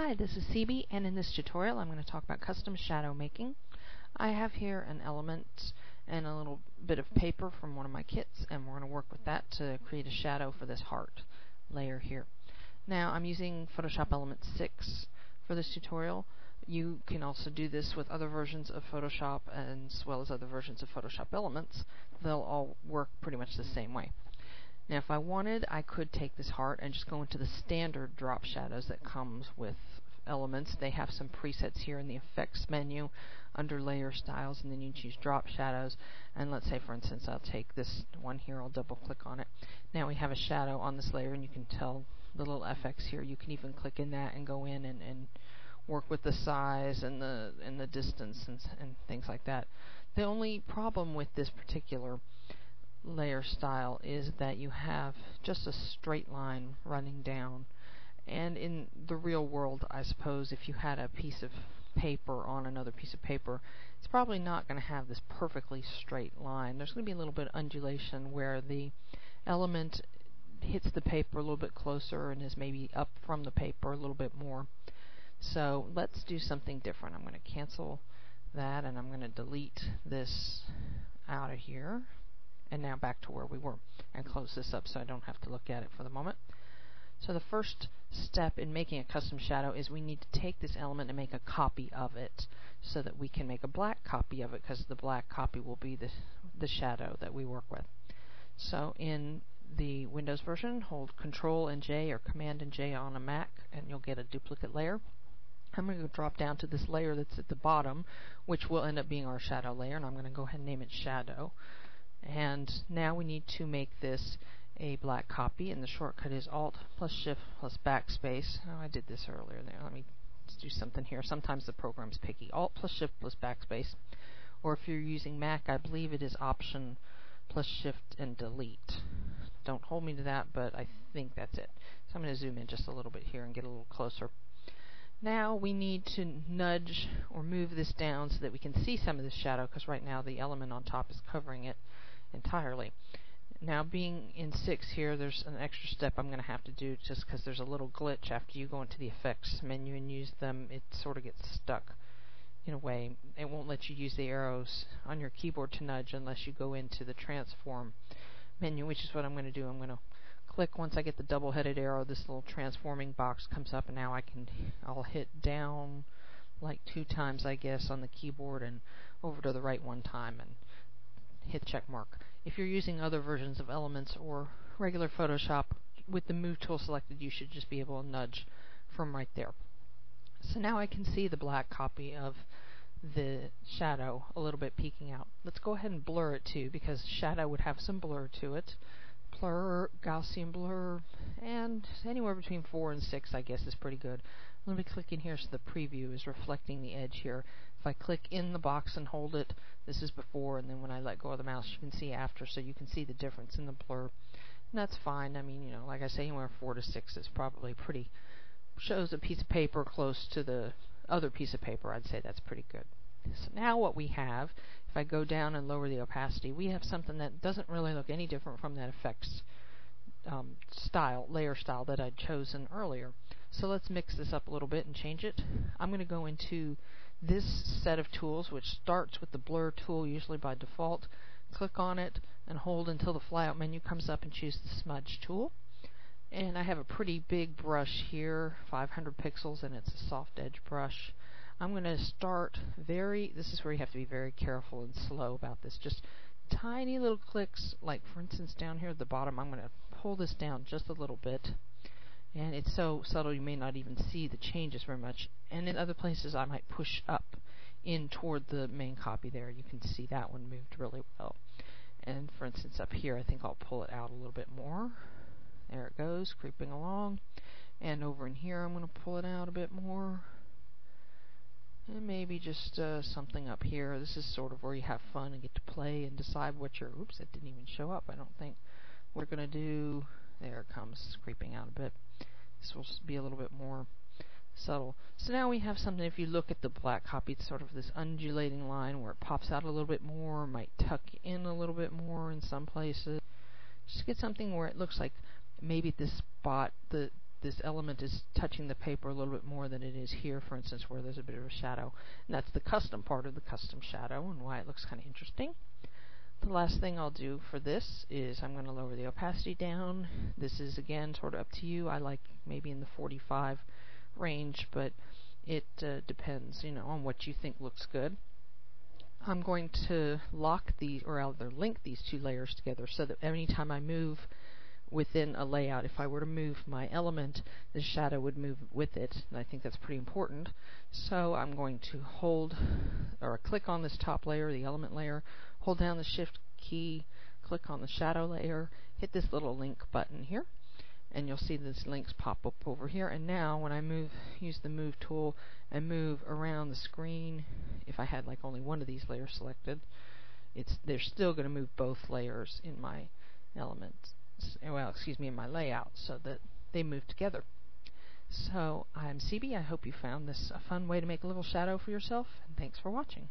Hi, this is CB, and in this tutorial I'm going to talk about custom shadow making. I have here an element and a little bit of paper from one of my kits, and we're going to work with that to create a shadow for this heart layer here. Now I'm using Photoshop Element 6 for this tutorial. You can also do this with other versions of Photoshop as well as other versions of Photoshop Elements. They'll all work pretty much the same way. Now if I wanted, I could take this heart and just go into the standard drop shadows that comes with Elements. They have some presets here in the Effects menu under Layer Styles, and then you choose Drop Shadows. And let's say, for instance, I'll take this one here, I'll double click on it. Now we have a shadow on this layer, and you can tell the little FX here. You can even click in that and go in and work with the size and the distance and things like that. The only problem with this particular layer style is that you have just a straight line running down, and in the real world, I suppose, if you had a piece of paper on another piece of paper, it's probably not going to have this perfectly straight line. There's going to be a little bit of undulation where the element hits the paper a little bit closer and is maybe up from the paper a little bit more. So let's do something different. I'm going to cancel that, and I'm going to delete this out of here. And now back to where we were, and close this up so I don't have to look at it for the moment. So the first step in making a custom shadow is we need to take this element and make a copy of it so that we can make a black copy of it, because the black copy will be the shadow that we work with. So in the Windows version, hold Control and J or Command and J on a Mac, and you'll get a duplicate layer. I'm going to drop down to this layer that's at the bottom, which will end up being our shadow layer, and I'm going to go ahead and name it Shadow. And now we need to make this a black copy, and the shortcut is Alt plus Shift plus Backspace. Oh, I did this earlier there. Let me do something here. Sometimes the program's picky. Alt plus Shift plus Backspace. Or if you're using Mac, I believe it is Option plus Shift and Delete. Don't hold me to that, but I think that's it. So I'm going to zoom in just a little bit here and get a little closer. Now we need to nudge or move this down so that we can see some of this shadow, because right now the element on top is covering it entirely. Now, being in 6 here, there's an extra step I'm going to have to do just because there's a little glitch after you go into the Effects menu and use them. It sort of gets stuck in a way. It won't let you use the arrows on your keyboard to nudge unless you go into the Transform menu, which is what I'm going to do. I'm going to click. Once I get the double-headed arrow, this little transforming box comes up, and now I'll hit down like 2 times, I guess, on the keyboard, and over to the right 1 time, and hit check mark. If you're using other versions of Elements or regular Photoshop, with the Move tool selected, you should just be able to nudge from right there. So now I can see the black copy of the shadow a little bit peeking out. Let's go ahead and blur it too, because shadow would have some blur to it. Blur, Gaussian blur, and anywhere between 4 and 6, I guess, is pretty good. Let me click in here so the preview is reflecting the edge here. If I click in the box and hold it, this is before, and then when I let go of the mouse, you can see after, so you can see the difference in the blur. And that's fine. I mean, like I say, anywhere 4 to 6 is probably pretty, shows a piece of paper close to the other piece of paper. I'd say that's pretty good. So now what we have, if I go down and lower the opacity, we have something that doesn't really look any different from that Effects layer style that I'd chosen earlier. So let's mix this up a little bit and change it. I'm going to go into this set of tools, which starts with the Blur tool, usually by default. Click on it and hold until the flyout menu comes up, and choose the Smudge tool. And I have a pretty big brush here, 500 pixels, and it's a soft edge brush. I'm going to start this is where you have to be very careful and slow about this. Just tiny little clicks, like for instance down here at the bottom. I'm going to pull this down just a little bit, and it's so subtle you may not even see the changes very much. And in other places I might push up in toward the main copy there. You can see that one moved really well. And for instance up here, I think I'll pull it out a little bit more. There it goes, creeping along. And over in here I'm going to pull it out a bit more. And maybe just something up here. This is sort of where you have fun and get to play and decide what you're... Oops, that didn't even show up, I don't think. What we're going to do... There it comes, creeping out a bit. This will be a little bit more subtle. So now we have something, if you look at the black copy, it's sort of this undulating line where it pops out a little bit more, might tuck in a little bit more in some places. Just get something where it looks like maybe at this spot the this element is touching the paper a little bit more than it is here, for instance, where there's a bit of a shadow. And that's the custom part of the custom shadow and why it looks kind of interesting. The last thing I'll do for this is I'm going to lower the opacity down. This is, again, sort of up to you. I like maybe in the 45 range, but it depends, on what you think looks good. I'm going to lock these, or rather link these two layers together so that anytime I move within a layout, if I were to move my element, the shadow would move with it, and I think that's pretty important. So I'm going to hold or click on this top layer, the element layer, hold down the shift key, click on the shadow layer, hit this little link button here, and you'll see these links pop up over here. And now when I use the move tool and move around the screen, if I had like only one of these layers selected, they're still going to move both layers in my elements, in my layout, so that they move together. So I'm CB. I hope you found this a fun way to make a little shadow for yourself, and thanks for watching.